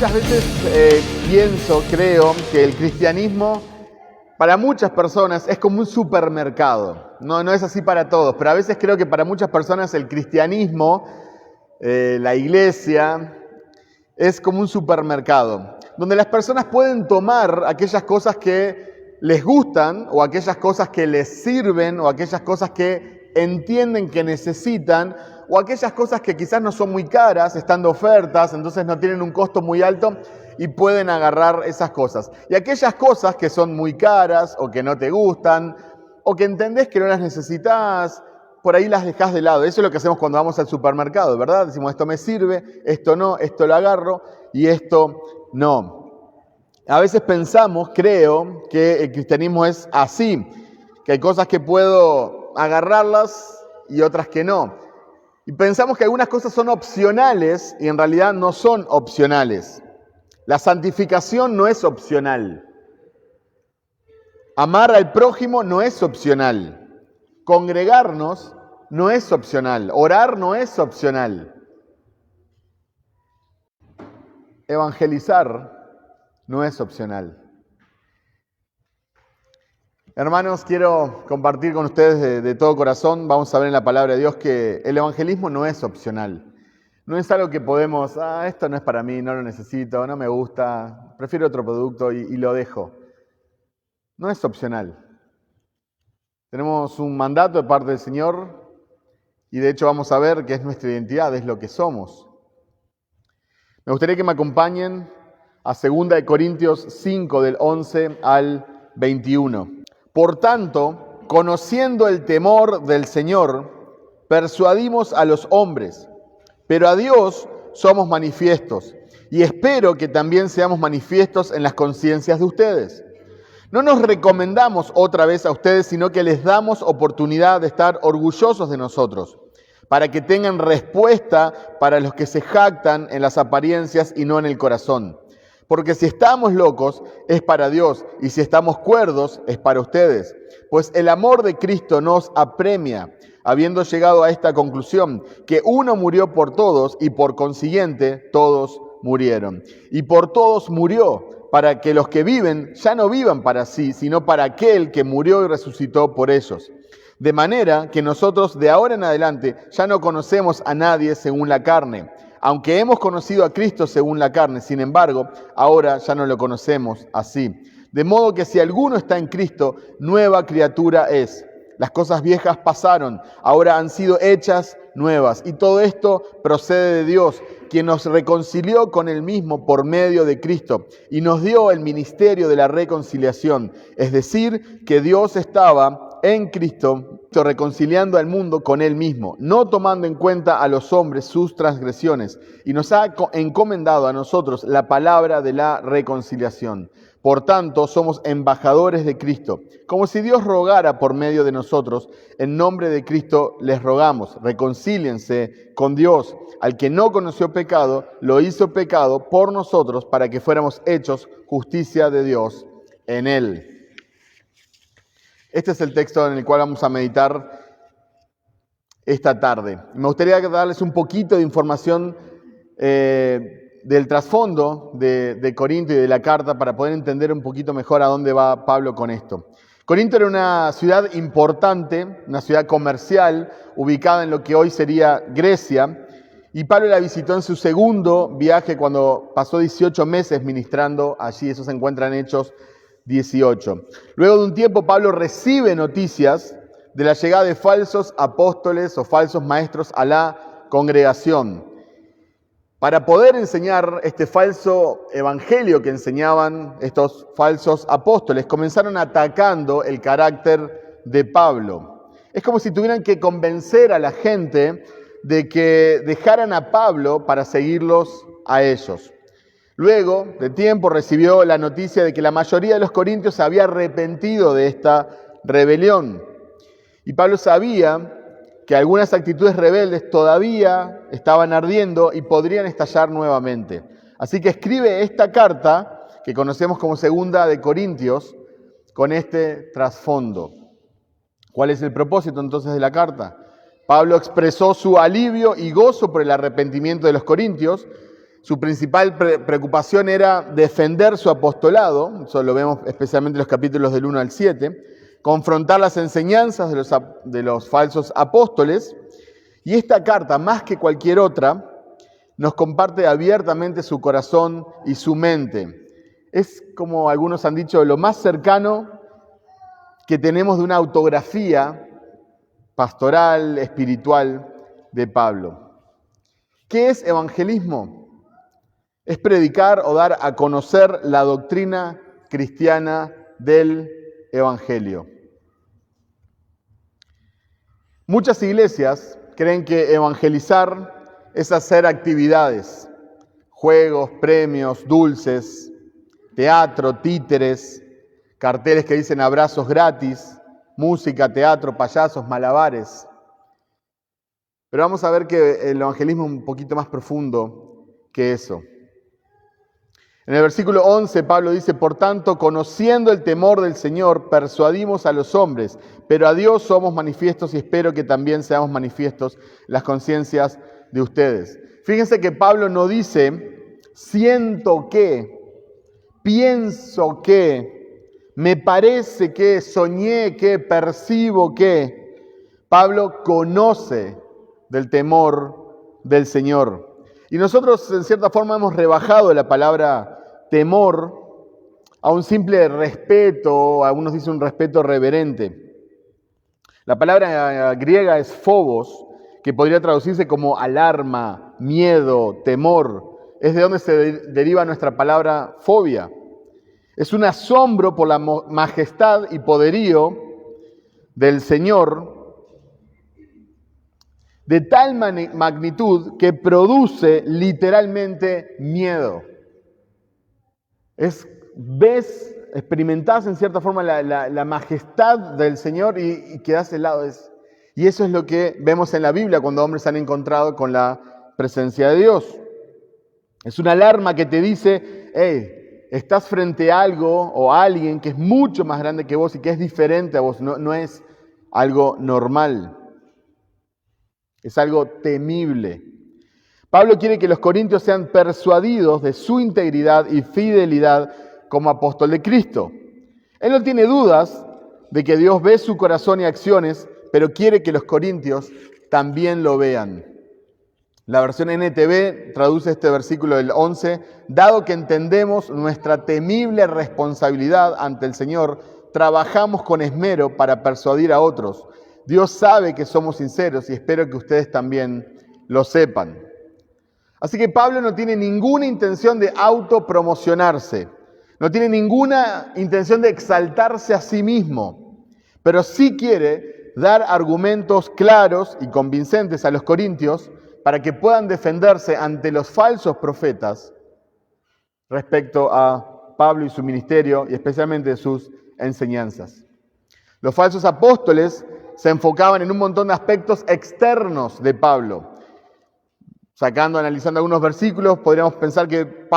Muchas veces creo que el cristianismo para muchas personas es como un supermercado. No es así para todos, pero a veces creo que para muchas personas el cristianismo, la iglesia, es como un supermercado, donde las personas pueden tomar aquellas cosas que les gustan o aquellas cosas que les sirven o aquellas cosas que entienden que necesitan o aquellas cosas que quizás no son muy caras, están de ofertas, entonces no tienen un costo muy alto y pueden agarrar esas cosas. Y aquellas cosas que son muy caras o que no te gustan o que entendés que no las necesitas, por ahí las dejás de lado. Eso es lo que hacemos cuando vamos al supermercado, ¿verdad? Decimos, esto me sirve, esto no, esto lo agarro y esto no. A veces pensamos, creo, que el cristianismo es así, que hay cosas que puedo agarrarlas y otras que no. Y pensamos que algunas cosas son opcionales y en realidad no son opcionales. La santificación no es opcional. Amar al prójimo no es opcional. Congregarnos no es opcional. Orar no es opcional. Evangelizar no es opcional. Hermanos, quiero compartir con ustedes de todo corazón, vamos a ver en la palabra de Dios que el evangelismo no es opcional. No es algo que podemos, esto no es para mí, no lo necesito, no me gusta, prefiero otro producto y lo dejo. No es opcional. Tenemos un mandato de parte del Señor y de hecho vamos a ver que es nuestra identidad, es lo que somos. Me gustaría que me acompañen a 2 Corintios 5 del 11 al 21. Por tanto, conociendo el temor del Señor, persuadimos a los hombres, pero a Dios somos manifiestos, y espero que también seamos manifiestos en las conciencias de ustedes. No nos recomendamos otra vez a ustedes, sino que les damos oportunidad de estar orgullosos de nosotros, para que tengan respuesta para los que se jactan en las apariencias y no en el corazón. Porque si estamos locos, es para Dios, y si estamos cuerdos, es para ustedes. Pues el amor de Cristo nos apremia, habiendo llegado a esta conclusión, que uno murió por todos, y por consiguiente todos murieron. Y por todos murió, para que los que viven ya no vivan para sí, sino para aquel que murió y resucitó por ellos. De manera que nosotros de ahora en adelante ya no conocemos a nadie según la carne. Aunque hemos conocido a Cristo según la carne, sin embargo, ahora ya no lo conocemos así. De modo que si alguno está en Cristo, nueva criatura es. Las cosas viejas pasaron, ahora han sido hechas nuevas. Y todo esto procede de Dios, quien nos reconcilió con Él mismo por medio de Cristo y nos dio el ministerio de la reconciliación. Es decir, que Dios estaba en Cristo reconciliando al mundo con Él mismo, no tomando en cuenta a los hombres sus transgresiones, y nos ha encomendado a nosotros la palabra de la reconciliación. Por tanto, somos embajadores de Cristo, como si Dios rogara por medio de nosotros. En nombre de Cristo les rogamos, reconcíliense con Dios. Al que no conoció pecado, lo hizo pecado por nosotros, para que fuéramos hechos justicia de Dios en Él. Este es el texto en el cual vamos a meditar esta tarde. Me gustaría darles un poquito de información del trasfondo de Corinto y de la carta para poder entender un poquito mejor a dónde va Pablo con esto. Corinto era una ciudad importante, una ciudad comercial, ubicada en lo que hoy sería Grecia, y Pablo la visitó en su segundo viaje cuando pasó 18 meses ministrando allí. Eso se encuentra en Hechos 18. Luego de un tiempo, Pablo recibe noticias de la llegada de falsos apóstoles o falsos maestros a la congregación. Para poder enseñar este falso evangelio que enseñaban estos falsos apóstoles, comenzaron atacando el carácter de Pablo. Es como si tuvieran que convencer a la gente de que dejaran a Pablo para seguirlos a ellos. Luego de tiempo recibió la noticia de que la mayoría de los corintios se había arrepentido de esta rebelión. Y Pablo sabía que algunas actitudes rebeldes todavía estaban ardiendo y podrían estallar nuevamente. Así que escribe esta carta, que conocemos como 2 Corintios, con este trasfondo. ¿Cuál es el propósito entonces de la carta? Pablo expresó su alivio y gozo por el arrepentimiento de los corintios, Su principal preocupación era defender su apostolado, eso lo vemos especialmente en los capítulos del 1 al 7, confrontar las enseñanzas de los falsos apóstoles, y esta carta, más que cualquier otra, nos comparte abiertamente su corazón y su mente. Es, como algunos han dicho, lo más cercano que tenemos de una autografía pastoral, espiritual de Pablo. ¿Qué es evangelismo? Es predicar o dar a conocer la doctrina cristiana del Evangelio. Muchas iglesias creen que evangelizar es hacer actividades, juegos, premios, dulces, teatro, títeres, carteles que dicen abrazos gratis, música, teatro, payasos, malabares. Pero vamos a ver que el evangelismo es un poquito más profundo que eso. En el versículo 11, Pablo dice: por tanto, conociendo el temor del Señor, persuadimos a los hombres, pero a Dios somos manifiestos y espero que también seamos manifiestos las conciencias de ustedes. Fíjense que Pablo no dice, siento que, pienso que, me parece que, soñé que, percibo que. Pablo conoce del temor del Señor. Y nosotros, en cierta forma, hemos rebajado la palabra temor a un simple respeto, algunos dicen un respeto reverente. La palabra griega es phobos, que podría traducirse como alarma, miedo, temor. Es de donde se deriva nuestra palabra fobia. Es un asombro por la majestad y poderío del Señor, de tal magnitud que produce literalmente miedo. Experimentás en cierta forma la majestad del Señor y quedás helado. Y eso es lo que vemos en la Biblia cuando hombres se han encontrado con la presencia de Dios. Es una alarma que te dice, hey, estás frente a algo o a alguien que es mucho más grande que vos y que es diferente a vos. No es algo normal. Es algo temible. Pablo quiere que los corintios sean persuadidos de su integridad y fidelidad como apóstol de Cristo. Él no tiene dudas de que Dios ve su corazón y acciones, pero quiere que los corintios también lo vean. La versión NTV traduce este versículo del 11, dado que entendemos nuestra temible responsabilidad ante el Señor, trabajamos con esmero para persuadir a otros. Dios sabe que somos sinceros y espero que ustedes también lo sepan. Así que Pablo no tiene ninguna intención de autopromocionarse, no tiene ninguna intención de exaltarse a sí mismo, pero sí quiere dar argumentos claros y convincentes a los corintios para que puedan defenderse ante los falsos profetas respecto a Pablo y su ministerio y especialmente sus enseñanzas. Los falsos apóstoles se enfocaban en un montón de aspectos externos de Pablo. Analizando algunos versículos, podríamos pensar que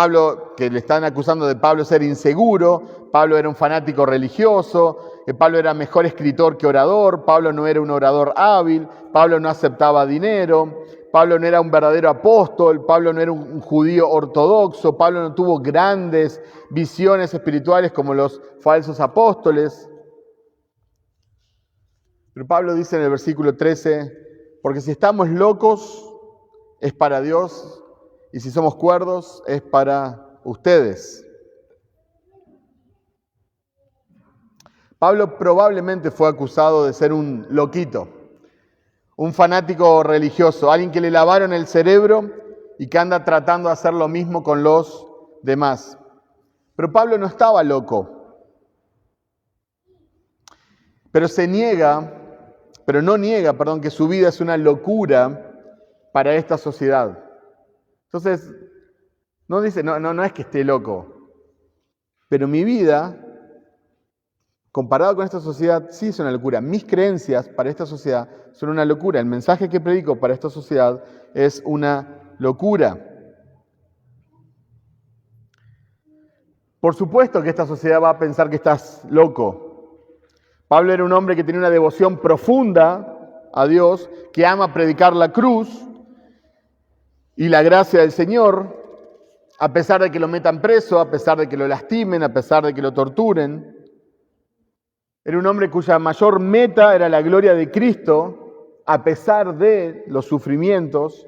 le están acusando de Pablo ser inseguro, Pablo era un fanático religioso, que Pablo era mejor escritor que orador, Pablo no era un orador hábil, Pablo no aceptaba dinero, Pablo no era un verdadero apóstol, Pablo no era un judío ortodoxo, Pablo no tuvo grandes visiones espirituales como los falsos apóstoles. Pero Pablo dice en el versículo 13, porque si estamos locos, es para Dios, y si somos cuerdos, es para ustedes. Pablo probablemente fue acusado de ser un loquito, un fanático religioso, alguien que le lavaron el cerebro y que anda tratando de hacer lo mismo con los demás. Pero Pablo no estaba loco, pero no niega, que su vida es una locura para esta sociedad. Entonces, no dice, no es que esté loco, pero mi vida, comparado con esta sociedad, sí es una locura. Mis creencias para esta sociedad son una locura. El mensaje que predico para esta sociedad es una locura. Por supuesto que esta sociedad va a pensar que estás loco. Pablo era un hombre que tenía una devoción profunda a Dios, que ama predicar la cruz y la gracia del Señor, A pesar de que lo metan preso, a pesar de que lo lastimen, a pesar de que lo torturen. Era un hombre cuya mayor meta era la gloria de Cristo, a pesar de los sufrimientos.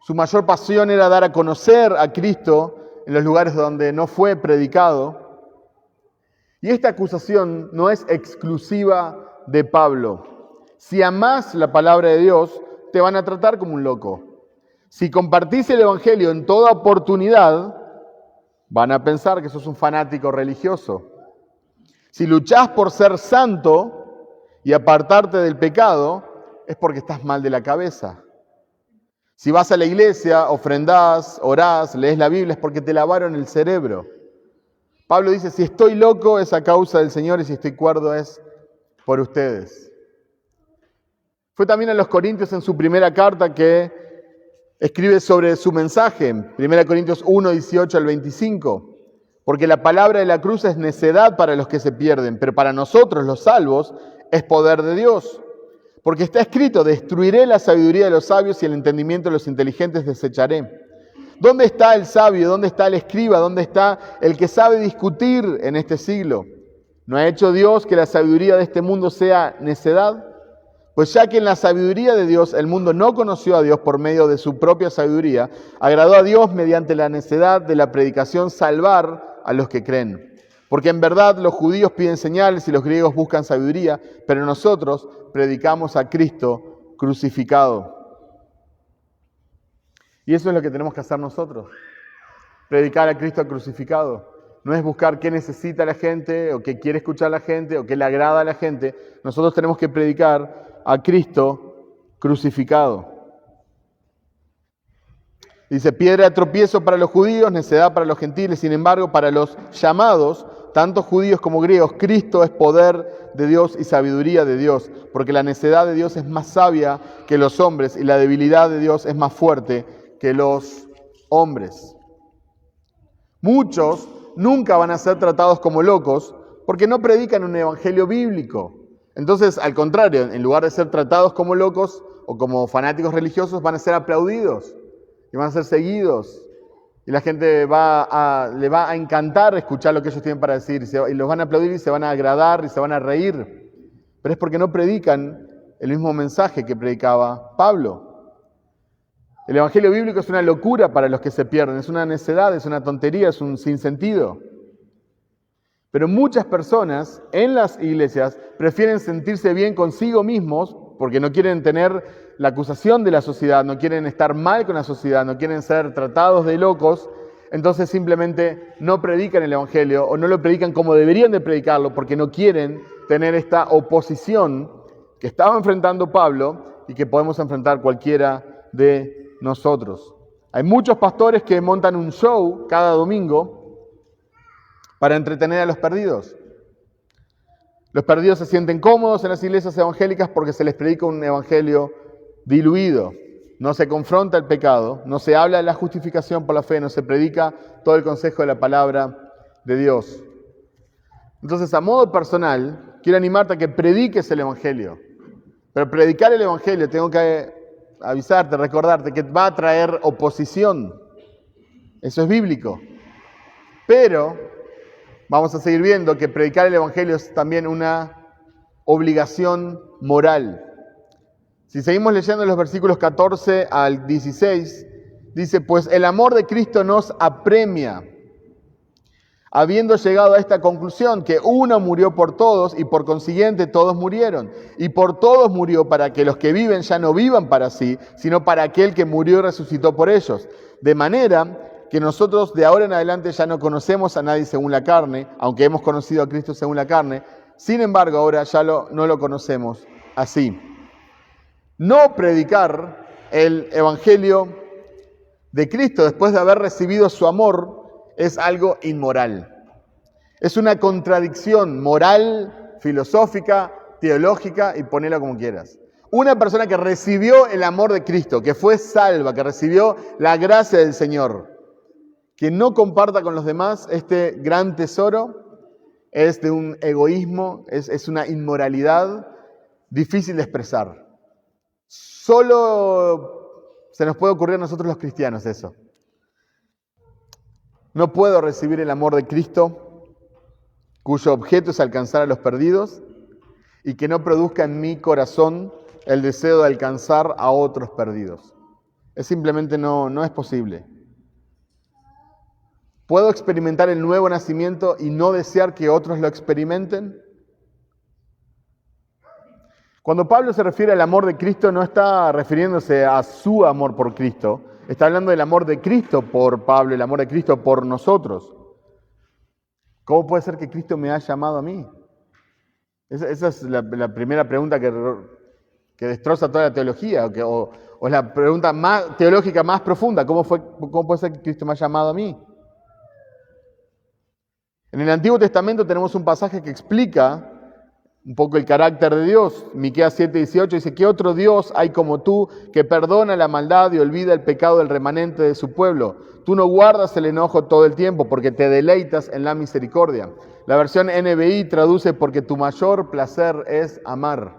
Su mayor pasión era dar a conocer a Cristo en los lugares donde no fue predicado. Y esta acusación no es exclusiva de Pablo. Si amás la palabra de Dios, te van a tratar como un loco. Si compartís el Evangelio en toda oportunidad, van a pensar que sos un fanático religioso. Si luchás por ser santo y apartarte del pecado, es porque estás mal de la cabeza. Si vas a la iglesia, ofrendás, orás, lees la Biblia, es porque te lavaron el cerebro. Pablo dice, si estoy loco es a causa del Señor y si estoy cuerdo es por ustedes. Fue también a los Corintios en su primera carta que escribe sobre su mensaje, 1 Corintios 1, 18 al 25. Porque la palabra de la cruz es necedad para los que se pierden, pero para nosotros, los salvos, es poder de Dios. Porque está escrito, destruiré la sabiduría de los sabios y el entendimiento de los inteligentes desecharé. ¿Dónde está el sabio? ¿Dónde está el escriba? ¿Dónde está el que sabe discutir en este siglo? ¿No ha hecho Dios que la sabiduría de este mundo sea necedad? Pues ya que en la sabiduría de Dios el mundo no conoció a Dios por medio de su propia sabiduría, agradó a Dios mediante la necedad de la predicación salvar a los que creen. Porque en verdad los judíos piden señales y los griegos buscan sabiduría, pero nosotros predicamos a Cristo crucificado. Y eso es lo que tenemos que hacer nosotros, predicar a Cristo crucificado. No es buscar qué necesita la gente, o qué quiere escuchar la gente, o qué le agrada a la gente. Nosotros tenemos que predicar a Cristo crucificado. Dice, piedra de tropiezo para los judíos, necedad para los gentiles. Sin embargo, para los llamados, tanto judíos como griegos, Cristo es poder de Dios y sabiduría de Dios. Porque la necedad de Dios es más sabia que los hombres y la debilidad de Dios es más fuerte que los hombres. Muchos nunca van a ser tratados como locos porque no predican un evangelio bíblico. Entonces, al contrario, en lugar de ser tratados como locos o como fanáticos religiosos, van a ser aplaudidos. Y van a ser seguidos. Y la gente le va a encantar escuchar lo que ellos tienen para decir. Y los van a aplaudir y se van a agradar y se van a reír. Pero es porque no predican el mismo mensaje que predicaba Pablo. El evangelio bíblico es una locura para los que se pierden. Es una necedad, es una tontería, es un sinsentido. Pero muchas personas en las iglesias prefieren sentirse bien consigo mismos porque no quieren tener la acusación de la sociedad, no quieren estar mal con la sociedad, no quieren ser tratados de locos, entonces simplemente no predican el evangelio o no lo predican como deberían de predicarlo porque no quieren tener esta oposición que estaba enfrentando Pablo y que podemos enfrentar cualquiera de nosotros. Hay muchos pastores que montan un show cada domingo para entretener a los perdidos. Los perdidos se sienten cómodos en las iglesias evangélicas porque se les predica un evangelio diluido. No se confronta el pecado, no se habla de la justificación por la fe, no se predica todo el consejo de la palabra de Dios. Entonces, a modo personal, quiero animarte a que prediques el evangelio. Pero predicar el evangelio, tengo que avisarte, recordarte que va a traer oposición. Eso es bíblico. Pero vamos a seguir viendo que predicar el evangelio es también una obligación moral. Si seguimos leyendo los versículos 14 al 16, dice, pues el amor de Cristo nos apremia, habiendo llegado a esta conclusión, que uno murió por todos y por consiguiente todos murieron. Y por todos murió para que los que viven ya no vivan para sí, sino para aquel que murió y resucitó por ellos. De manera que nosotros de ahora en adelante ya no conocemos a nadie según la carne, aunque hemos conocido a Cristo según la carne, sin embargo ahora ya no lo conocemos así. No predicar el evangelio de Cristo después de haber recibido su amor es algo inmoral. Es una contradicción moral, filosófica, teológica y ponela como quieras. Una persona que recibió el amor de Cristo, que fue salva, que recibió la gracia del Señor, que no comparta con los demás este gran tesoro, es de un egoísmo, es una inmoralidad difícil de expresar. Solo se nos puede ocurrir a nosotros los cristianos eso. No puedo recibir el amor de Cristo, cuyo objeto es alcanzar a los perdidos, y que no produzca en mi corazón el deseo de alcanzar a otros perdidos. Simplemente no es posible. ¿Puedo experimentar el nuevo nacimiento y no desear que otros lo experimenten? Cuando Pablo se refiere al amor de Cristo, no está refiriéndose a su amor por Cristo. Está hablando del amor de Cristo por Pablo, el amor de Cristo por nosotros. ¿Cómo puede ser que Cristo me haya llamado a mí? Esa es la primera pregunta que destroza toda la teología, o es la pregunta teológica más profunda. ¿Cómo puede ser que Cristo me haya llamado a mí? En el Antiguo Testamento tenemos un pasaje que explica un poco el carácter de Dios. Miqueas 7:18 dice: ¿qué otro Dios hay como tú, que perdona la maldad y olvida el pecado del remanente de su pueblo? Tú no guardas el enojo todo el tiempo, porque te deleitas en la misericordia. La versión NBI traduce: porque tu mayor placer es amar.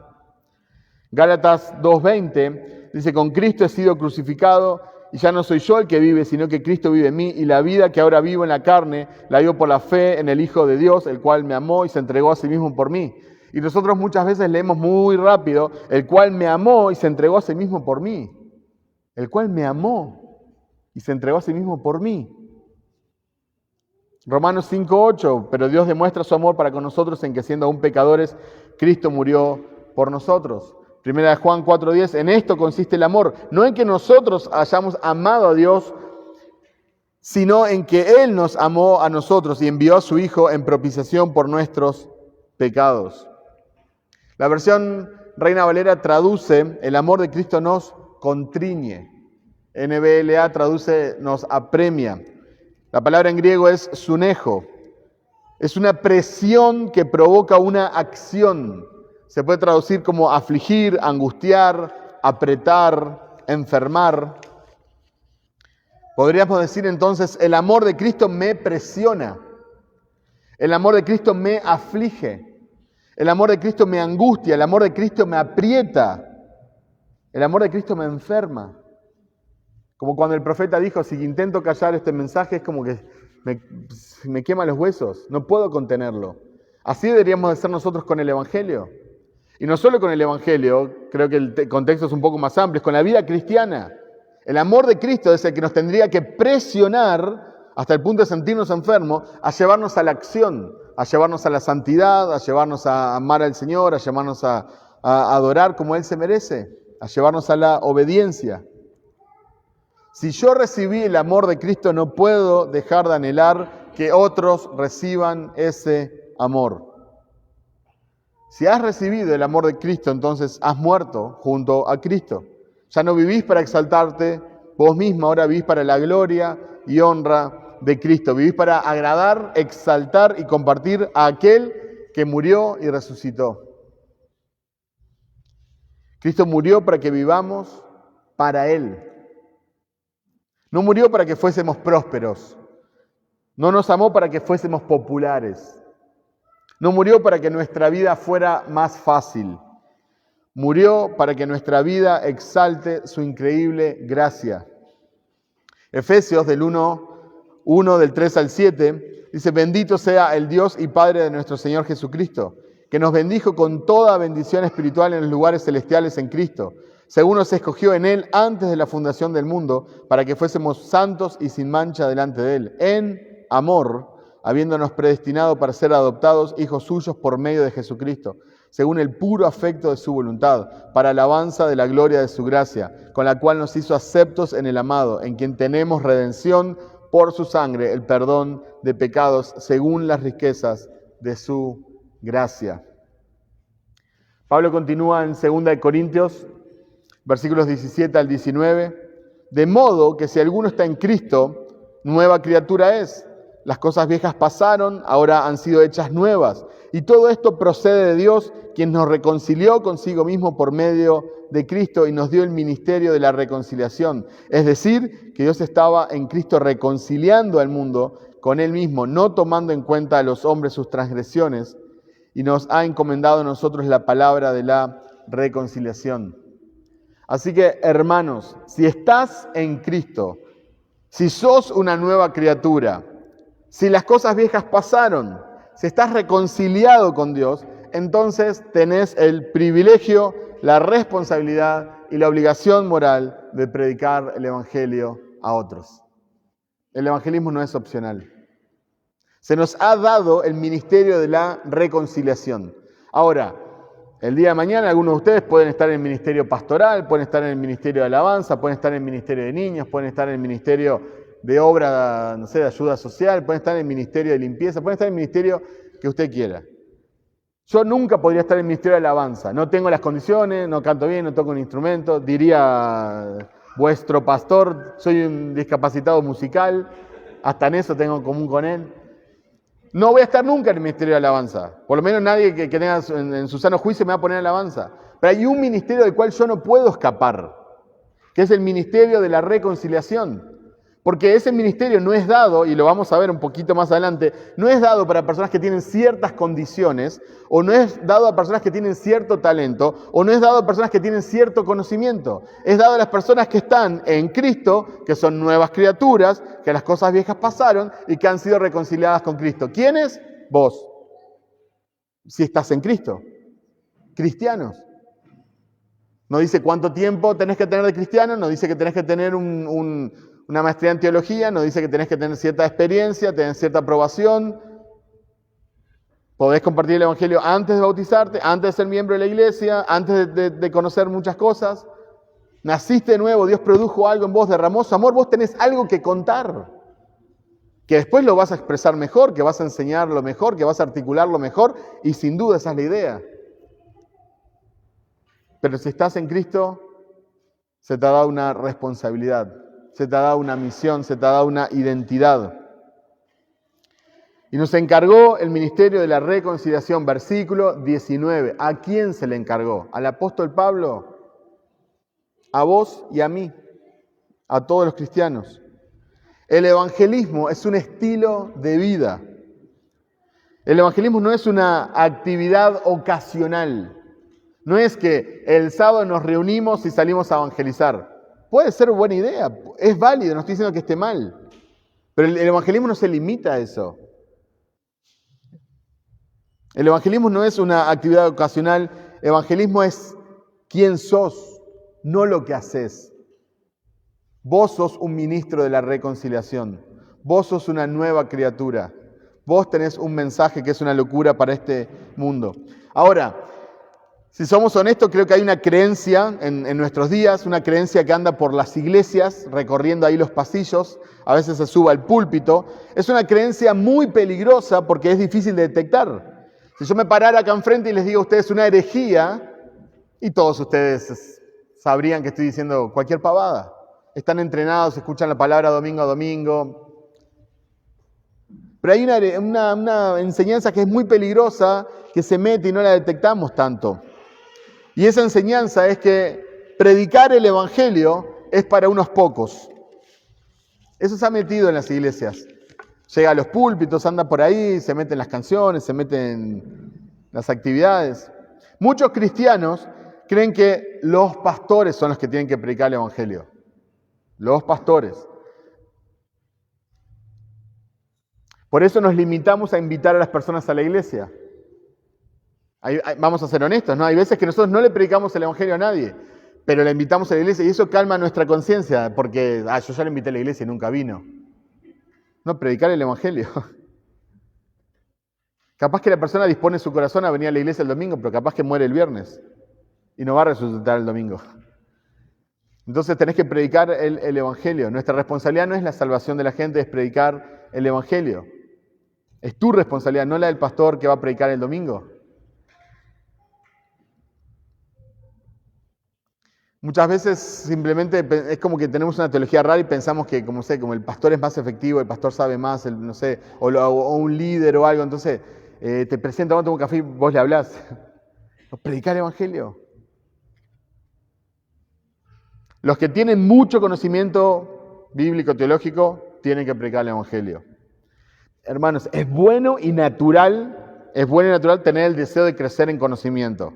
Gálatas 2:20 dice: con Cristo he sido crucificado, y ya no soy yo el que vive, sino que Cristo vive en mí, y la vida que ahora vivo en la carne, la vivo por la fe en el Hijo de Dios, el cual me amó y se entregó a sí mismo por mí. Y nosotros muchas veces leemos muy rápido: el cual me amó y se entregó a sí mismo por mí. El cual me amó y se entregó a sí mismo por mí. Romanos 5:8, pero Dios demuestra su amor para con nosotros en que, siendo aún pecadores, Cristo murió por nosotros. Primera de Juan 4:10, en esto consiste el amor, no en que nosotros hayamos amado a Dios, sino en que Él nos amó a nosotros y envió a su Hijo en propiciación por nuestros pecados. La versión Reina Valera traduce: el amor de Cristo nos contriñe. NBLA traduce: nos apremia. La palabra en griego es sunejo. Es una presión que provoca una acción. Se puede traducir como afligir, angustiar, apretar, enfermar. Podríamos decir entonces: el amor de Cristo me presiona. El amor de Cristo me aflige. El amor de Cristo me angustia. El amor de Cristo me aprieta. El amor de Cristo me enferma. Como cuando el profeta dijo: si intento callar este mensaje, es como que me quema los huesos. No puedo contenerlo. Así deberíamos de ser nosotros con el Evangelio. Y no solo con el Evangelio, creo que el contexto es un poco más amplio, es con la vida cristiana. El amor de Cristo es el que nos tendría que presionar hasta el punto de sentirnos enfermos, a llevarnos a la acción, a llevarnos a la santidad, a llevarnos a amar al Señor, a llevarnos a adorar como Él se merece, a llevarnos a la obediencia. Si yo recibí el amor de Cristo, no puedo dejar de anhelar que otros reciban ese amor. Si has recibido el amor de Cristo, entonces has muerto junto a Cristo. Ya no vivís para exaltarte vos mismo, ahora vivís para la gloria y honra de Cristo. Vivís para agradar, exaltar y compartir a aquel que murió y resucitó. Cristo murió para que vivamos para Él. No murió para que fuésemos prósperos. No nos amó para que fuésemos populares. No murió para que nuestra vida fuera más fácil. Murió para que nuestra vida exalte su increíble gracia. Efesios del 1 del 3 al 7, dice: bendito sea el Dios y Padre de nuestro Señor Jesucristo, que nos bendijo con toda bendición espiritual en los lugares celestiales en Cristo, según nos escogió en Él antes de la fundación del mundo, para que fuésemos santos y sin mancha delante de Él, en amor, habiéndonos predestinado para ser adoptados hijos suyos por medio de Jesucristo, según el puro afecto de su voluntad, para alabanza de la gloria de su gracia, con la cual nos hizo aceptos en el amado, en quien tenemos redención por su sangre, el perdón de pecados, según las riquezas de su gracia. Pablo continúa en 2 Corintios, versículos 17 al 19, de modo que si alguno está en Cristo, nueva criatura es. Las cosas viejas pasaron, ahora han sido hechas nuevas. Y todo esto procede de Dios, quien nos reconcilió consigo mismo por medio de Cristo y nos dio el ministerio de la reconciliación. Es decir, que Dios estaba en Cristo reconciliando al mundo con Él mismo, no tomando en cuenta a los hombres sus transgresiones, y nos ha encomendado a nosotros la palabra de la reconciliación. Así que, hermanos, si estás en Cristo, si sos una nueva criatura, Si las cosas viejas pasaron, si estás reconciliado con Dios, entonces tenés el privilegio, la responsabilidad y la obligación moral de predicar el Evangelio a otros. El evangelismo no es opcional. Se nos ha dado el ministerio de la reconciliación. Ahora, el día de mañana algunos de ustedes pueden estar en el ministerio pastoral, pueden estar en el ministerio de alabanza, pueden estar en el ministerio de niños, pueden estar en el ministerio de obra, no sé, de ayuda social, pueden estar en el ministerio de limpieza, pueden estar en el ministerio que usted quiera. Yo nunca podría estar en el ministerio de alabanza. No tengo las condiciones, no canto bien, no toco un instrumento. Diría vuestro pastor, soy un discapacitado musical, hasta en eso tengo en común con él. No voy a estar nunca en el ministerio de alabanza. Por lo menos nadie que tenga en su sano juicio me va a poner alabanza. Pero hay un ministerio del cual yo no puedo escapar, que es el ministerio de la reconciliación. Porque ese ministerio no es dado, y lo vamos a ver un poquito más adelante, no es dado para personas que tienen ciertas condiciones, o no es dado a personas que tienen cierto talento, o no es dado a personas que tienen cierto conocimiento. Es dado a las personas que están en Cristo, que son nuevas criaturas, que las cosas viejas pasaron y que han sido reconciliadas con Cristo. ¿Quiénes? Vos. Si estás en Cristo. Cristianos. No dice cuánto tiempo tenés que tener de cristiano, no dice que tenés que tener una maestría en teología, no dice que tenés que tener cierta experiencia, tener cierta aprobación. Podés compartir el Evangelio antes de bautizarte, antes de ser miembro de la iglesia, antes de conocer muchas cosas. Naciste de nuevo, Dios produjo algo en vos, derramó su amor, vos tenés algo que contar. Que después lo vas a expresar mejor, que vas a enseñarlo mejor, que vas a articularlo mejor, y sin duda esa es la idea. Pero si estás en Cristo, se te ha dado una responsabilidad, se te ha dado una misión, se te ha dado una identidad. Y nos encargó el ministerio de la reconciliación, versículo 19. ¿A quién se le encargó? ¿Al apóstol Pablo? A vos y a mí, a todos los cristianos. El evangelismo es un estilo de vida. El evangelismo no es una actividad ocasional. No es que el sábado nos reunimos y salimos a evangelizar. Puede ser buena idea, es válido, no estoy diciendo que esté mal. Pero el evangelismo no se limita a eso. El evangelismo no es una actividad ocasional. El evangelismo es quién sos, no lo que haces. Vos sos un ministro de la reconciliación. Vos sos una nueva criatura. Vos tenés un mensaje que es una locura para este mundo. Ahora, si somos honestos, creo que hay una creencia en nuestros días, una creencia que anda por las iglesias, recorriendo ahí los pasillos, a veces se sube al púlpito. Es una creencia muy peligrosa porque es difícil de detectar. Si yo me parara acá enfrente y les digo a ustedes una herejía, y todos ustedes sabrían que estoy diciendo cualquier pavada. Están entrenados, escuchan la palabra domingo a domingo. Pero hay una enseñanza que es muy peligrosa, que se mete y no la detectamos tanto. Y esa enseñanza es que predicar el evangelio es para unos pocos. Eso se ha metido en las iglesias. Llega a los púlpitos, anda por ahí, se mete en las canciones, se mete en las actividades. Muchos cristianos creen que los pastores son los que tienen que predicar el evangelio. Los pastores. Por eso nos limitamos a invitar a las personas a la iglesia. Vamos a ser honestos, ¿no? Hay veces que nosotros no le predicamos el evangelio a nadie, pero le invitamos a la iglesia y eso calma nuestra conciencia, porque yo ya le invité a la iglesia y nunca vino. No, predicar el evangelio. Capaz que la persona dispone su corazón a venir a la iglesia el domingo, pero capaz que muere el viernes y no va a resucitar el domingo. Entonces tenés que predicar el evangelio. Nuestra responsabilidad no es la salvación de la gente, es predicar el evangelio. Es tu responsabilidad, no la del pastor que va a predicar el domingo. Muchas veces simplemente es como que tenemos una teología rara y pensamos que, como el pastor es más efectivo, el pastor sabe más, o un líder o algo, entonces te presenta, vamos a tomar un café y vos le hablás. Predicar el evangelio. Los que tienen mucho conocimiento bíblico, teológico, tienen que predicar el evangelio. Hermanos, es bueno y natural tener el deseo de crecer en conocimiento.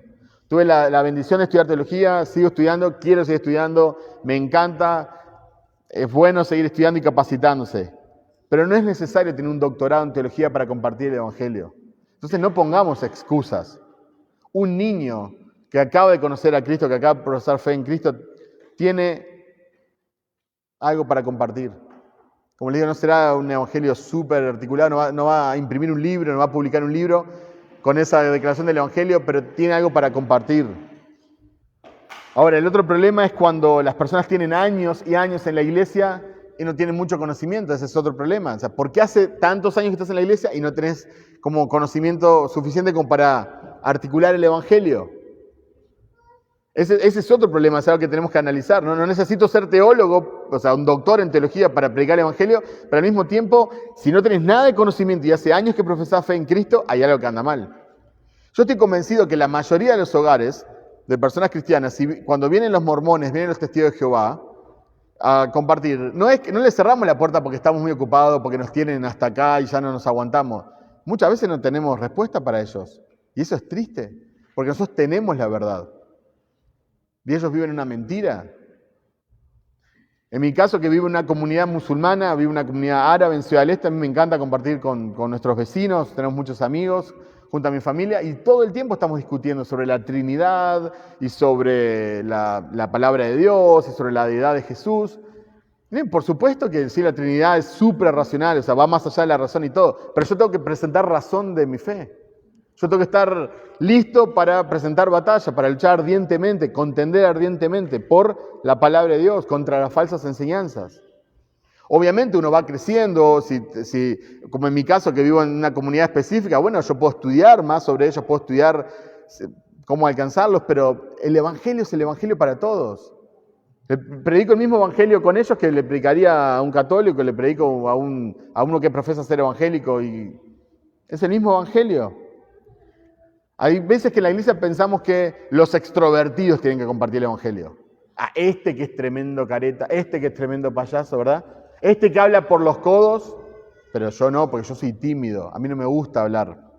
Tuve la bendición de estudiar teología, sigo estudiando, quiero seguir estudiando, me encanta, es bueno seguir estudiando y capacitándose. Pero no es necesario tener un doctorado en teología para compartir el Evangelio. Entonces no pongamos excusas. Un niño que acaba de conocer a Cristo, que acaba de profesar fe en Cristo, tiene algo para compartir. Como les digo, no será un evangelio súper articulado, no va a imprimir un libro, no va a publicar un libro con esa declaración del evangelio, pero tiene algo para compartir. Ahora, el otro problema es cuando las personas tienen años y años en la iglesia y no tienen mucho conocimiento. Ese es otro problema. O sea, ¿por qué hace tantos años que estás en la iglesia y no tenés como conocimiento suficiente como para articular el evangelio? Ese es otro problema, es algo que tenemos que analizar. No necesito ser teólogo, o sea, un doctor en teología para predicar el evangelio, pero al mismo tiempo, si no tenés nada de conocimiento y hace años que profesás fe en Cristo, hay algo que anda mal. Yo estoy convencido que la mayoría de los hogares de personas cristianas, cuando vienen los mormones, vienen los testigos de Jehová a compartir, no les cerramos la puerta porque estamos muy ocupados, porque nos tienen hasta acá y ya no nos aguantamos. Muchas veces no tenemos respuesta para ellos. Y eso es triste, porque nosotros tenemos la verdad. ¿Y ellos viven una mentira? En mi caso, que vivo en una comunidad musulmana, vivo en una comunidad árabe en Ciudad del Este, a mí me encanta compartir con nuestros vecinos, tenemos muchos amigos, junto a mi familia, y todo el tiempo estamos discutiendo sobre la Trinidad, y sobre la palabra de Dios, y sobre la deidad de Jesús. Bien, por supuesto que sí, la Trinidad es súper racional, o sea, va más allá de la razón y todo, pero yo tengo que presentar razón de mi fe. Yo tengo que estar listo para presentar batalla, para luchar ardientemente, contender ardientemente por la palabra de Dios, contra las falsas enseñanzas. Obviamente uno va creciendo, como en mi caso que vivo en una comunidad específica, bueno, yo puedo estudiar más sobre ellos, puedo estudiar cómo alcanzarlos, pero el Evangelio es el Evangelio para todos. Predico el mismo Evangelio con ellos que le predicaría a un católico, le predico a uno que profesa ser evangélico, y es el mismo Evangelio. Hay veces que en la iglesia pensamos que los extrovertidos tienen que compartir el evangelio. Este que es tremendo careta, este que es tremendo payaso, ¿verdad? Este que habla por los codos, pero yo no, porque yo soy tímido, a mí no me gusta hablar.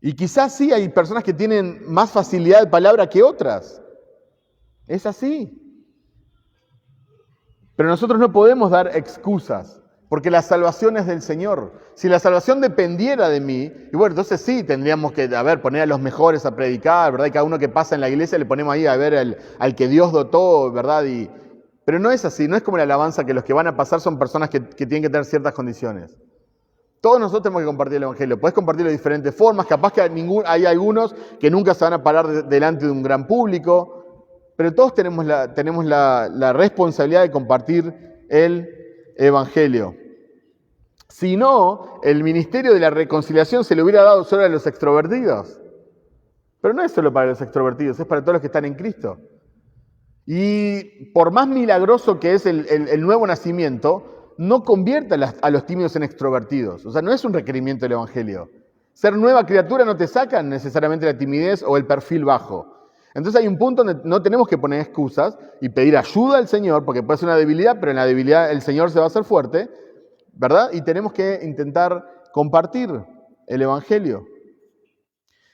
Y quizás sí hay personas que tienen más facilidad de palabra que otras. Es así. Pero nosotros no podemos dar excusas. Porque la salvación es del Señor. Si la salvación dependiera de mí, y bueno, entonces sí, tendríamos que, poner a los mejores a predicar, ¿verdad? Y cada uno que pasa en la iglesia le ponemos ahí a ver al que Dios dotó, ¿verdad? Pero no es así, no es como la alabanza que los que van a pasar son personas que tienen que tener ciertas condiciones. Todos nosotros tenemos que compartir el Evangelio. Puedes compartirlo de diferentes formas, capaz que hay algunos que nunca se van a parar delante de un gran público, pero todos tenemos la responsabilidad de compartir el Evangelio. Si no, el ministerio de la reconciliación se le hubiera dado solo a los extrovertidos. Pero no es solo para los extrovertidos, es para todos los que están en Cristo. Y por más milagroso que es el nuevo nacimiento, no convierte a los tímidos en extrovertidos. O sea, no es un requerimiento del Evangelio. Ser nueva criatura no te saca necesariamente la timidez o el perfil bajo. Entonces hay un punto donde no tenemos que poner excusas y pedir ayuda al Señor, porque puede ser una debilidad, pero en la debilidad el Señor se va a hacer fuerte, ¿verdad? Y tenemos que intentar compartir el Evangelio.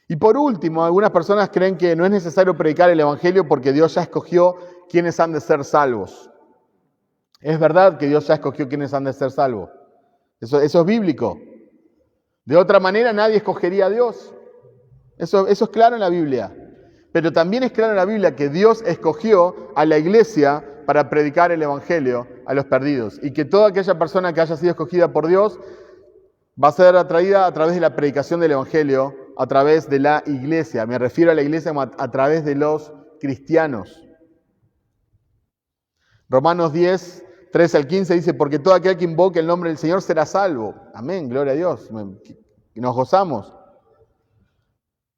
Y por último, algunas personas creen que no es necesario predicar el Evangelio porque Dios ya escogió quiénes han de ser salvos. Es verdad que Dios ya escogió quiénes han de ser salvos. Eso es bíblico. De otra manera nadie escogería a Dios. Eso es claro en la Biblia. Pero también es claro en la Biblia que Dios escogió a la iglesia para predicar el Evangelio a los perdidos. Y que toda aquella persona que haya sido escogida por Dios va a ser atraída a través de la predicación del Evangelio, a través de la iglesia. Me refiero a la iglesia a través de los cristianos. Romanos 10, 13 al 15 dice, porque todo aquel que invoque el nombre del Señor será salvo. Amén, gloria a Dios. Y nos gozamos.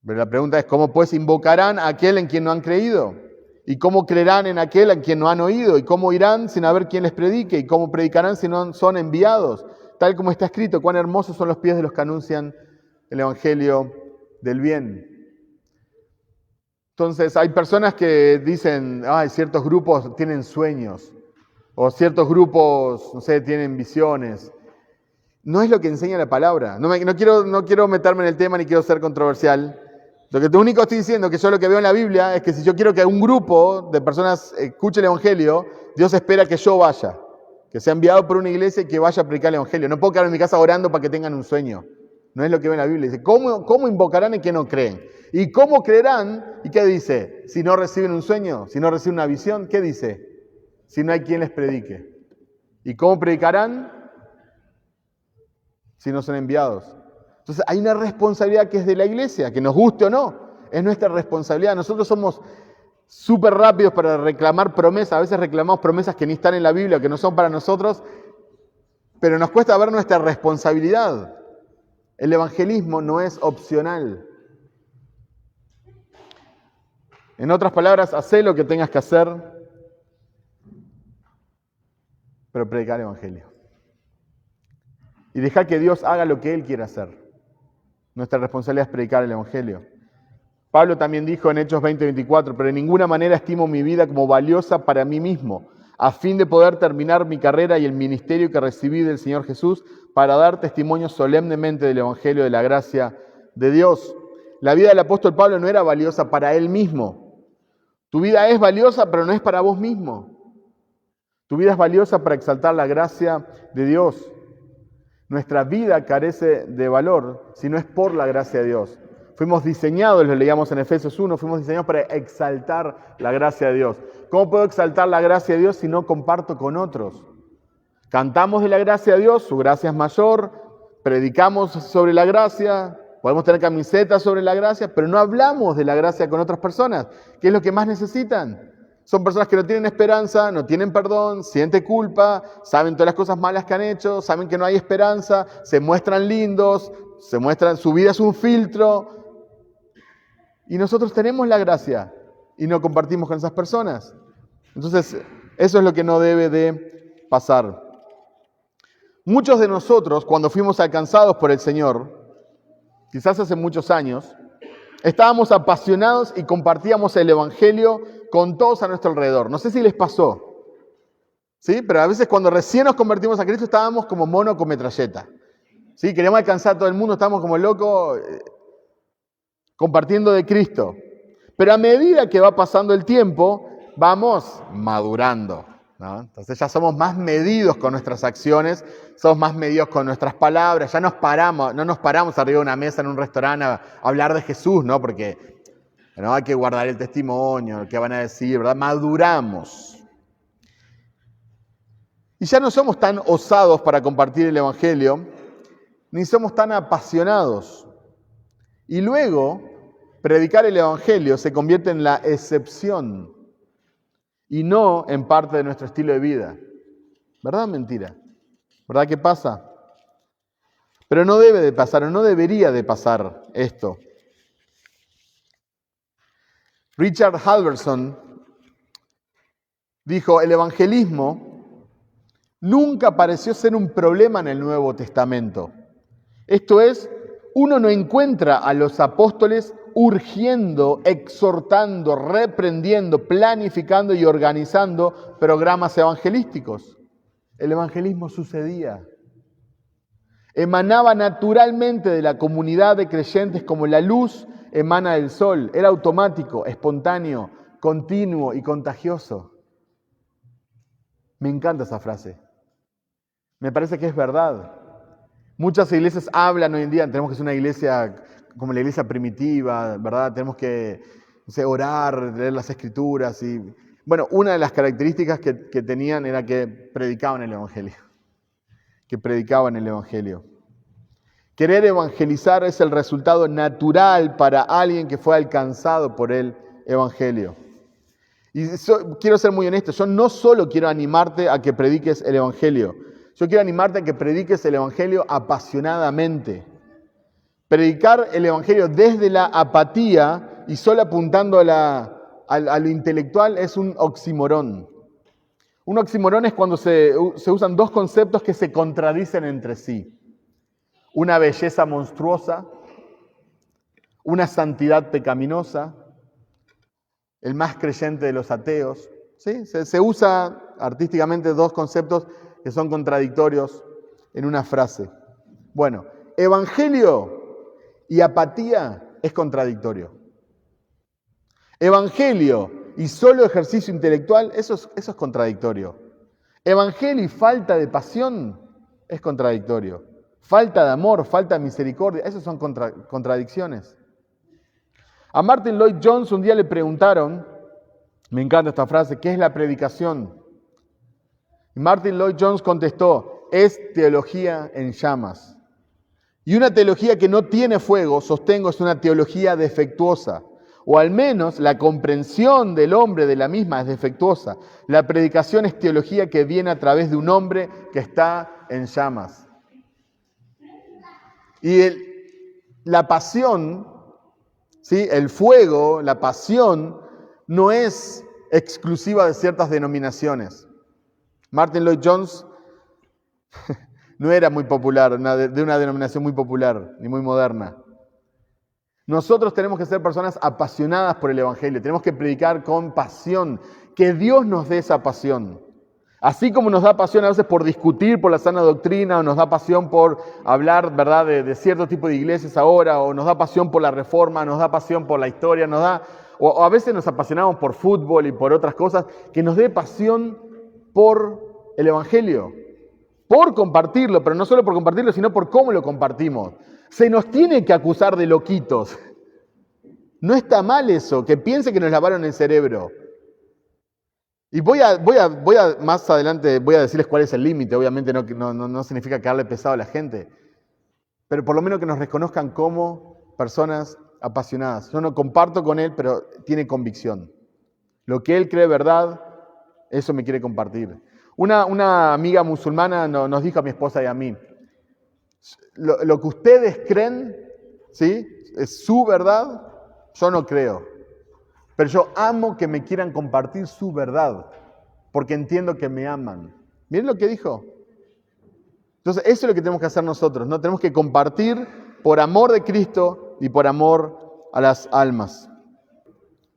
Pero la pregunta es, ¿cómo pues invocarán a aquel en quien no han creído? ¿Y cómo creerán en aquel en quien no han oído? ¿Y cómo irán sin haber quien les predique? ¿Y cómo predicarán si no son enviados? Tal como está escrito, cuán hermosos son los pies de los que anuncian el Evangelio del bien. Entonces, hay personas que dicen, ciertos grupos tienen sueños, o ciertos grupos, no sé, tienen visiones. No es lo que enseña la palabra. No quiero meterme en el tema ni quiero ser controversial. Lo único que estoy diciendo, que yo lo que veo en la Biblia, es que si yo quiero que un grupo de personas escuche el Evangelio, Dios espera que yo vaya, que sea enviado por una iglesia y que vaya a predicar el evangelio. No puedo quedar en mi casa orando para que tengan un sueño. No es lo que ve en la Biblia. Dice, ¿cómo invocarán y que no creen? ¿Y cómo creerán? ¿Y qué dice? Si no reciben un sueño, si no reciben una visión, ¿qué dice? Si no hay quien les predique. ¿Y cómo predicarán? Si no son enviados. Entonces hay una responsabilidad que es de la iglesia, que nos guste o no. Es nuestra responsabilidad. Nosotros somos súper rápidos para reclamar promesas. A veces reclamamos promesas que ni están en la Biblia, que no son para nosotros, pero nos cuesta ver nuestra responsabilidad. El evangelismo no es opcional. En otras palabras, hacé lo que tengas que hacer, pero predicar el evangelio. Y dejar que Dios haga lo que Él quiere hacer. Nuestra responsabilidad es predicar el evangelio. Pablo también dijo en Hechos 20:24, pero de ninguna manera estimo mi vida como valiosa para mí mismo, a fin de poder terminar mi carrera y el ministerio que recibí del Señor Jesús para dar testimonio solemnemente del evangelio de la gracia de Dios. La vida del apóstol Pablo no era valiosa para él mismo. Tu vida es valiosa, pero no es para vos mismo. Tu vida es valiosa para exaltar la gracia de Dios. Nuestra vida carece de valor si no es por la gracia de Dios. Fuimos diseñados, lo leíamos en Efesios 1, fuimos diseñados para exaltar la gracia de Dios. ¿Cómo puedo exaltar la gracia de Dios si no comparto con otros? Cantamos de la gracia de Dios, su gracia es mayor, predicamos sobre la gracia, podemos tener camisetas sobre la gracia, pero no hablamos de la gracia con otras personas. ¿Qué es lo que más necesitan? Son personas que no tienen esperanza, no tienen perdón, sienten culpa, saben todas las cosas malas que han hecho, saben que no hay esperanza, se muestran lindos, su vida es un filtro. Y nosotros tenemos la gracia y no compartimos con esas personas. Entonces, eso es lo que no debe de pasar. Muchos de nosotros, cuando fuimos alcanzados por el Señor, quizás hace muchos años, estábamos apasionados y compartíamos el evangelio con todos a nuestro alrededor. No sé si les pasó, ¿sí? Pero a veces cuando recién nos convertimos a Cristo estábamos como mono con metralleta, ¿sí? Queríamos alcanzar a todo el mundo, estábamos como locos compartiendo de Cristo. Pero a medida que va pasando el tiempo, vamos madurando, ¿no? Entonces ya somos más medidos con nuestras acciones, somos más medidos con nuestras palabras, ya no nos paramos arriba de una mesa en un restaurante a hablar de Jesús, ¿no? Porque no hay que guardar el testimonio, qué van a decir, ¿verdad? Maduramos. Y ya no somos tan osados para compartir el evangelio, ni somos tan apasionados. Y luego, predicar el evangelio se convierte en la excepción y no en parte de nuestro estilo de vida. ¿Verdad o mentira? ¿Verdad que pasa? Pero no debe de pasar, o no debería de pasar esto. Richard Halverson dijo, el evangelismo nunca pareció ser un problema en el Nuevo Testamento. Esto es, uno no encuentra a los apóstoles urgiendo, exhortando, reprendiendo, planificando y organizando programas evangelísticos. El evangelismo sucedía. Emanaba naturalmente de la comunidad de creyentes como la luz emana del sol. Era automático, espontáneo, continuo y contagioso. Me encanta esa frase. Me parece que es verdad. Muchas iglesias hablan hoy en día, tenemos que ser una iglesia como la iglesia primitiva, ¿verdad? Tenemos que orar, leer las escrituras. Y bueno, una de las características que tenían era que predicaban el evangelio. Querer evangelizar es el resultado natural para alguien que fue alcanzado por el evangelio. Y quiero ser muy honesto, yo no solo quiero animarte a que prediques el evangelio, yo quiero animarte a que prediques el evangelio apasionadamente. Predicar el evangelio desde la apatía y solo apuntando a lo intelectual es un oxímoron. Un oxímoron es cuando se usan dos conceptos que se contradicen entre sí. Una belleza monstruosa, una santidad pecaminosa, el más creyente de los ateos. ¿Sí? Se usa artísticamente dos conceptos que son contradictorios en una frase. Bueno, evangelio y apatía es contradictorio. Evangelio y solo ejercicio intelectual, eso es contradictorio. Evangelio y falta de pasión es contradictorio. Falta de amor, falta de misericordia, esas son contradicciones. A Martin Lloyd Jones un día le preguntaron, me encanta esta frase, ¿qué es la predicación? Y Martin Lloyd Jones contestó, es teología en llamas. Y una teología que no tiene fuego, sostengo, es una teología defectuosa. O al menos la comprensión del hombre de la misma es defectuosa. La predicación es teología que viene a través de un hombre que está en llamas. Y la pasión, ¿sí? El fuego, la pasión, no es exclusiva de ciertas denominaciones. Martin Lloyd Jones no era muy popular, de una denominación muy popular, ni muy moderna. Nosotros tenemos que ser personas apasionadas por el Evangelio, tenemos que predicar con pasión, que Dios nos dé esa pasión. Así como nos da pasión a veces por discutir por la sana doctrina, o nos da pasión por hablar, ¿verdad?, de cierto tipo de iglesias ahora, o nos da pasión por la reforma, nos da pasión por la historia, o a veces nos apasionamos por fútbol y por otras cosas, que nos dé pasión por el Evangelio, por compartirlo, pero no solo por compartirlo, sino por cómo lo compartimos. Se nos tiene que acusar de loquitos. No está mal eso, que piense que nos lavaron el cerebro. Y voy a más adelante voy a decirles cuál es el límite. Obviamente no significa quedarle pesado a la gente, pero por lo menos que nos reconozcan como personas apasionadas. Yo no comparto con él, pero tiene convicción. Lo que él cree verdad, eso me quiere compartir. Una amiga musulmana nos dijo a mi esposa y a mí, lo que ustedes creen, ¿sí?, es su verdad, yo no creo. Pero yo amo que me quieran compartir su verdad, porque entiendo que me aman. Miren lo que dijo. Entonces, eso es lo que tenemos que hacer nosotros, ¿no? Tenemos que compartir por amor de Cristo y por amor a las almas.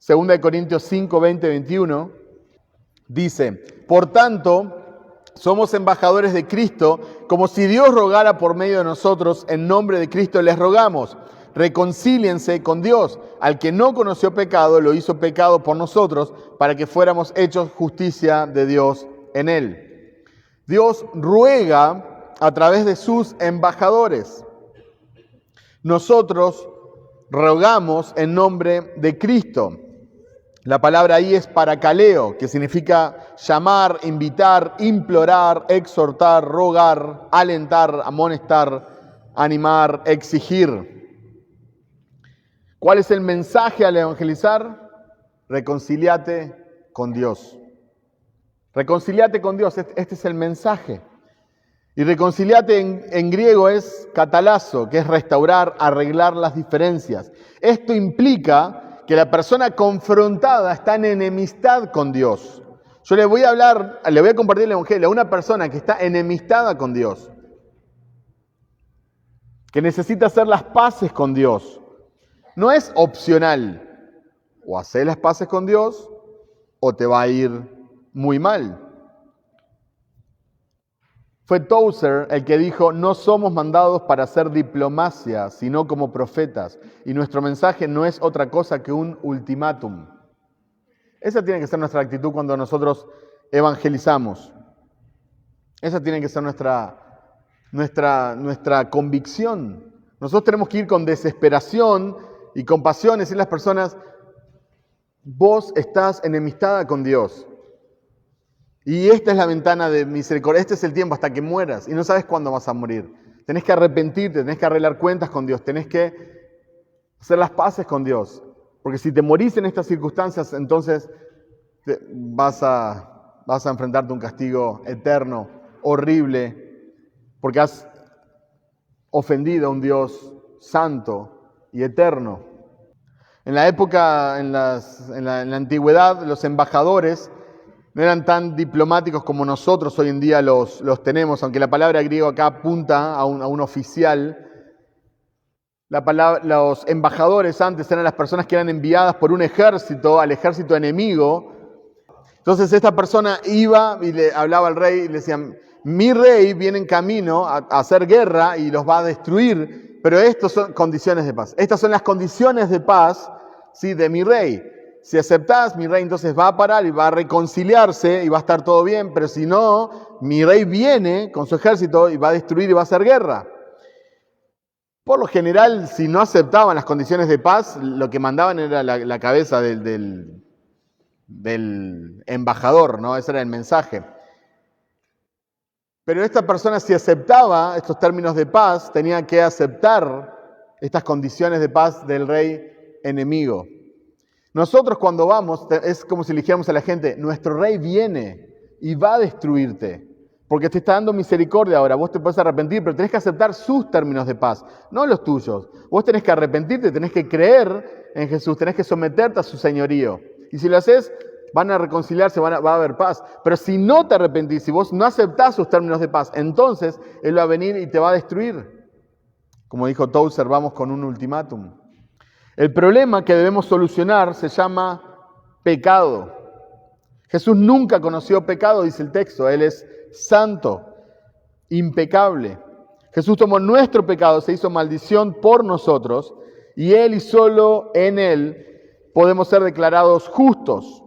2 Corintios 5, 20, 21, dice, por tanto, somos embajadores de Cristo, como si Dios rogara por medio de nosotros, en nombre de Cristo les rogamos. Reconcíliense con Dios. Al que no conoció pecado, lo hizo pecado por nosotros, para que fuéramos hechos justicia de Dios en él. Dios ruega a través de sus embajadores. Nosotros rogamos en nombre de Cristo. La palabra ahí es parakaleo, que significa llamar, invitar, implorar, exhortar, rogar, alentar, amonestar, animar, exigir. ¿Cuál es el mensaje al evangelizar? Reconcíliate con Dios. Reconcíliate con Dios, este es el mensaje. Y reconciliate en griego es katalazo, que es restaurar, arreglar las diferencias. Esto implica que la persona confrontada está en enemistad con Dios. Yo le voy a compartir el evangelio a una persona que está enemistada con Dios, que necesita hacer las paces con Dios. No es opcional. O hacer las paces con Dios o te va a ir muy mal. Fue Tozer el que dijo, no somos mandados para hacer diplomacia, sino como profetas. Y nuestro mensaje no es otra cosa que un ultimátum. Esa tiene que ser nuestra actitud cuando nosotros evangelizamos. Esa tiene que ser nuestra convicción. Nosotros tenemos que ir con desesperación y compasión, decirle a las personas, vos estás enemistada con Dios. Y esta es la ventana de misericordia, este es el tiempo hasta que mueras y no sabes cuándo vas a morir. Tenés que arrepentirte, tenés que arreglar cuentas con Dios, tenés que hacer las paces con Dios. Porque si te morís en estas circunstancias, entonces vas a enfrentarte a un castigo eterno, horrible, porque has ofendido a un Dios santo y eterno. En la época, en la antigüedad, los embajadores no eran tan diplomáticos como nosotros hoy en día los tenemos, aunque la palabra griego acá apunta a un oficial. Los embajadores antes eran las personas que eran enviadas por un ejército al ejército enemigo. Entonces esta persona iba y le hablaba al rey y le decían, mi rey viene en camino a hacer guerra y los va a destruir, pero estas son condiciones de paz. Estas son las condiciones de paz, ¿sí?, de mi rey. Si aceptás, mi rey entonces va a parar y va a reconciliarse y va a estar todo bien, pero si no, mi rey viene con su ejército y va a destruir y va a hacer guerra. Por lo general, si no aceptaban las condiciones de paz, lo que mandaban era la cabeza del embajador, ¿no? Ese era el mensaje. Pero esta persona, si aceptaba estos términos de paz, tenía que aceptar estas condiciones de paz del rey enemigo. Nosotros cuando vamos, es como si le dijéramos a la gente, nuestro rey viene y va a destruirte, porque te está dando misericordia ahora. Vos te podés arrepentir, pero tenés que aceptar sus términos de paz, no los tuyos. Vos tenés que arrepentirte, tenés que creer en Jesús, tenés que someterte a su señorío. Y si lo haces, van a reconciliarse, va a haber paz. Pero si no te arrepentís, si vos no aceptás sus términos de paz, entonces Él va a venir y te va a destruir. Como dijo Tozer, vamos con un ultimátum. El problema que debemos solucionar se llama pecado. Jesús nunca conoció pecado, dice el texto. Él es santo, impecable. Jesús tomó nuestro pecado, se hizo maldición por nosotros, y Él y solo en Él podemos ser declarados justos,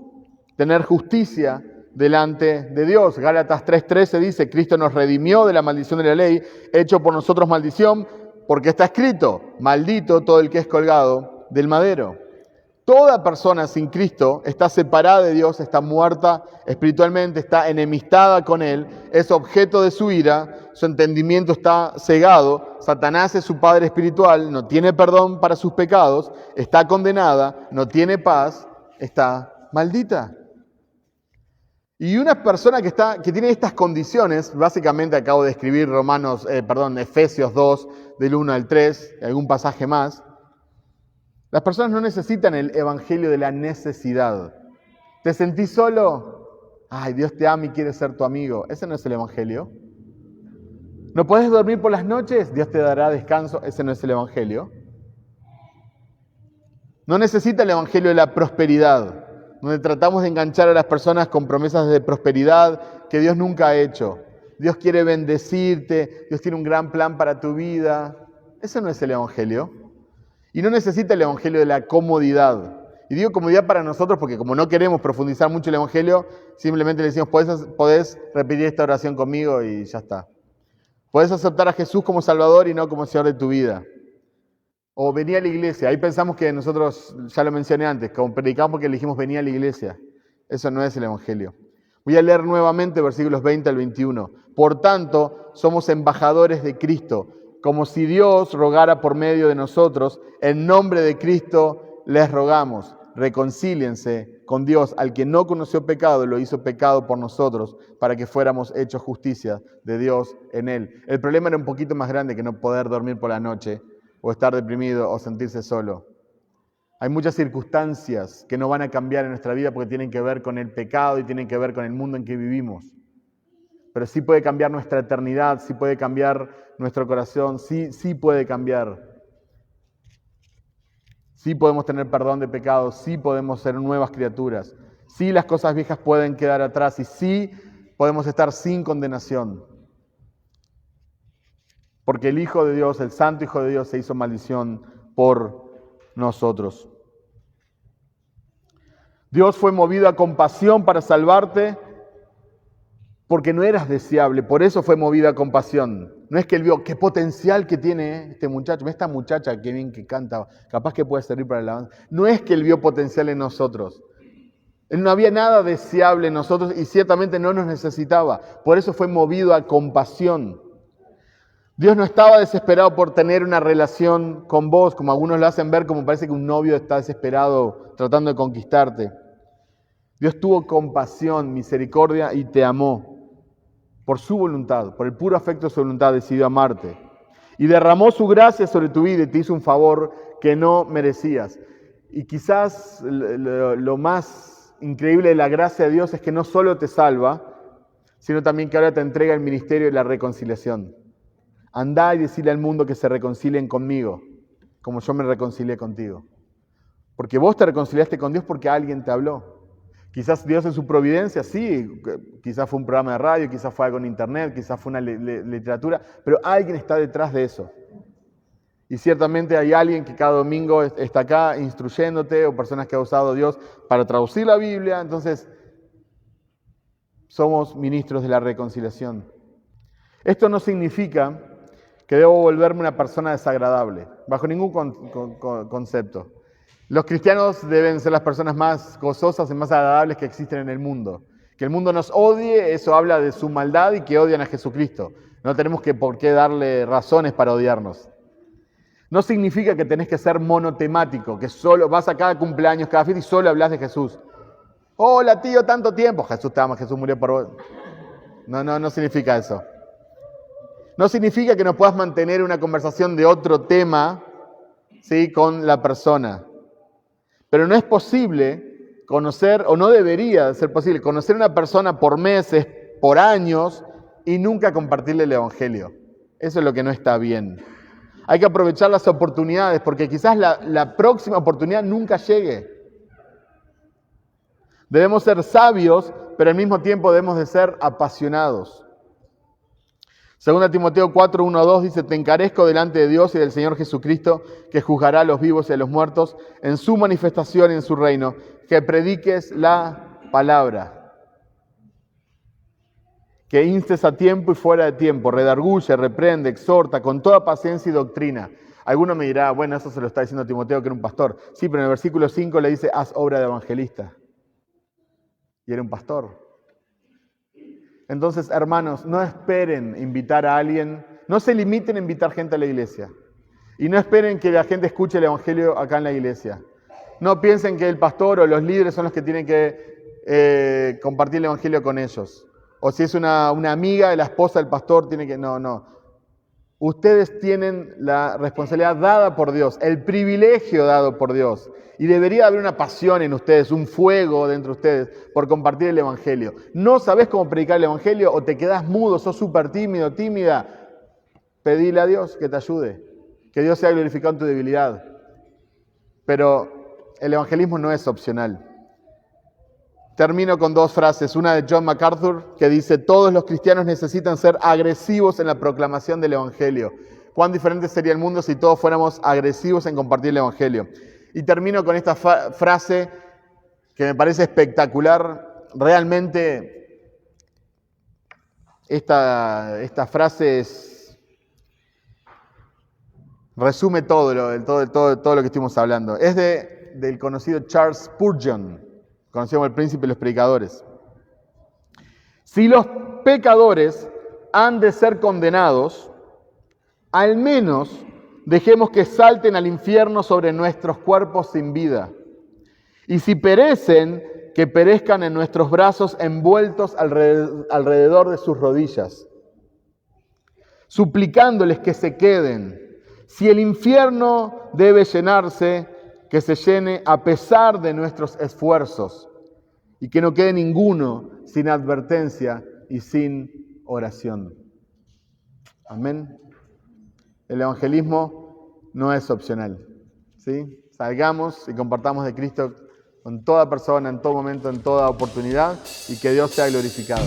tener justicia delante de Dios. Gálatas 3:13 dice, Cristo nos redimió de la maldición de la ley, hecho por nosotros maldición, porque está escrito, maldito todo el que es colgado del madero. Toda persona sin Cristo está separada de Dios, está muerta espiritualmente, está enemistada con Él, es objeto de su ira, su entendimiento está cegado, Satanás es su padre espiritual, no tiene perdón para sus pecados, está condenada, no tiene paz, está maldita. Y una persona que tiene estas condiciones, básicamente acabo de escribir Efesios 2, del 1 al 3, algún pasaje más. Las personas no necesitan el evangelio de la necesidad. ¿Te sentís solo? Ay, Dios te ama y quiere ser tu amigo. Ese no es el evangelio. ¿No podés dormir por las noches? Dios te dará descanso. Ese no es el evangelio. No necesita el evangelio de la prosperidad, donde tratamos de enganchar a las personas con promesas de prosperidad que Dios nunca ha hecho. Dios quiere bendecirte, Dios tiene un gran plan para tu vida. Ese no es el evangelio. Y no necesita el evangelio de la comodidad. Y digo comodidad para nosotros porque como no queremos profundizar mucho el evangelio, simplemente le decimos, podés repetir esta oración conmigo y ya está. Podés aceptar a Jesús como Salvador y no como Señor de tu vida. O vení a la iglesia. Ahí pensamos que nosotros, ya lo mencioné antes, como predicamos porque le dijimos vení a la iglesia. Eso no es el evangelio. Voy a leer nuevamente versículos 20 al 21. Por tanto, somos embajadores de Cristo, como si Dios rogara por medio de nosotros. En nombre de Cristo les rogamos, reconcíliense con Dios. Al que no conoció pecado, lo hizo pecado por nosotros, para que fuéramos hechos justicia de Dios en Él. El problema era un poquito más grande que no poder dormir por la noche, o estar deprimido, o sentirse solo. Hay muchas circunstancias que no van a cambiar en nuestra vida porque tienen que ver con el pecado y tienen que ver con el mundo en que vivimos. Pero sí puede cambiar nuestra eternidad, sí puede cambiar nuestro corazón, sí puede cambiar. Sí podemos tener perdón de pecados, sí podemos ser nuevas criaturas, sí las cosas viejas pueden quedar atrás y sí podemos estar sin condenación. Porque el Hijo de Dios, el Santo Hijo de Dios, se hizo maldición por nosotros. Dios fue movido a compasión para salvarte porque no eras deseable, por eso fue movido a compasión. No es que Él vio qué potencial que tiene este muchacho, esta muchacha, qué bien que canta, capaz que puede servir para el alabanza. No es que Él vio potencial en nosotros. Él no había nada deseable en nosotros y ciertamente no nos necesitaba. Por eso fue movido a compasión. Dios no estaba desesperado por tener una relación con vos, como algunos lo hacen ver, como parece que un novio está desesperado tratando de conquistarte. Dios tuvo compasión, misericordia y te amó. Por su voluntad, por el puro afecto de su voluntad, decidió amarte. Y derramó su gracia sobre tu vida y te hizo un favor que no merecías. Y quizás lo más increíble de la gracia de Dios es que no solo te salva, sino también que ahora te entrega el ministerio de la reconciliación. Andá y decirle al mundo que se reconcilien conmigo, como yo me reconcilié contigo. Porque vos te reconciliaste con Dios porque alguien te habló. Quizás Dios en su providencia, sí, quizás fue un programa de radio, quizás fue algo en internet, quizás fue una literatura, pero alguien está detrás de eso. Y ciertamente hay alguien que cada domingo está acá instruyéndote, o personas que ha usado Dios para traducir la Biblia. Entonces, somos ministros de la reconciliación. Esto no significa que debo volverme una persona desagradable, bajo ningún concepto. Los cristianos deben ser las personas más gozosas y más agradables que existen en el mundo. Que el mundo nos odie, eso habla de su maldad y que odian a Jesucristo. No tenemos por qué darle razones para odiarnos. No significa que tenés que ser monotemático, que solo vas a cada cumpleaños, cada fiesta y solo hablas de Jesús. Hola tío, tanto tiempo. Jesús te ama, Jesús murió por vos. No significa eso. No significa que no puedas mantener una conversación de otro tema, ¿sí?, con la persona. Pero no es posible conocer, o no debería ser posible, conocer a una persona por meses, por años, y nunca compartirle el Evangelio. Eso es lo que no está bien. Hay que aprovechar las oportunidades, porque quizás la próxima oportunidad nunca llegue. Debemos ser sabios, pero al mismo tiempo debemos de ser apasionados. 2 Timoteo 4, 1, 2 dice: te encarezco delante de Dios y del Señor Jesucristo, que juzgará a los vivos y a los muertos en su manifestación y en su reino, que prediques la palabra. Que instes a tiempo y fuera de tiempo, redarguye, reprende, exhorta, con toda paciencia y doctrina. Alguno me dirá, bueno, eso se lo está diciendo Timoteo, que era un pastor. Sí, pero en el versículo 5 le dice, haz obra de evangelista. Y era un pastor. Entonces, hermanos, no esperen invitar a alguien, no se limiten a invitar gente a la iglesia. Y no esperen que la gente escuche el evangelio acá en la iglesia. No piensen que el pastor o los líderes son los que tienen que compartir el evangelio con ellos. O si es una amiga de la esposa del pastor, tiene que... No. Ustedes tienen la responsabilidad dada por Dios, el privilegio dado por Dios. Y debería haber una pasión en ustedes, un fuego dentro de ustedes por compartir el evangelio. ¿No sabés cómo predicar el evangelio o te quedás mudo, sos súper tímido, tímida? Pedile a Dios que te ayude, que Dios sea glorificado en tu debilidad. Pero el evangelismo no es opcional. Termino con dos frases, una de John MacArthur que dice: todos los cristianos necesitan ser agresivos en la proclamación del evangelio. ¿Cuán diferente sería el mundo si todos fuéramos agresivos en compartir el evangelio? Y termino con esta frase que me parece espectacular. Realmente esta frase resume todo lo que estuvimos hablando. Es del conocido Charles Spurgeon, conocido como el príncipe de los predicadores. Si los pecadores han de ser condenados, al menos dejemos que salten al infierno sobre nuestros cuerpos sin vida. Y si perecen, que perezcan en nuestros brazos envueltos alrededor de sus rodillas, suplicándoles que se queden. Si el infierno debe llenarse, que se llene a pesar de nuestros esfuerzos y que no quede ninguno sin advertencia y sin oración. Amén. El evangelismo no es opcional, ¿sí? Salgamos y compartamos de Cristo con toda persona, en todo momento, en toda oportunidad, y que Dios sea glorificado.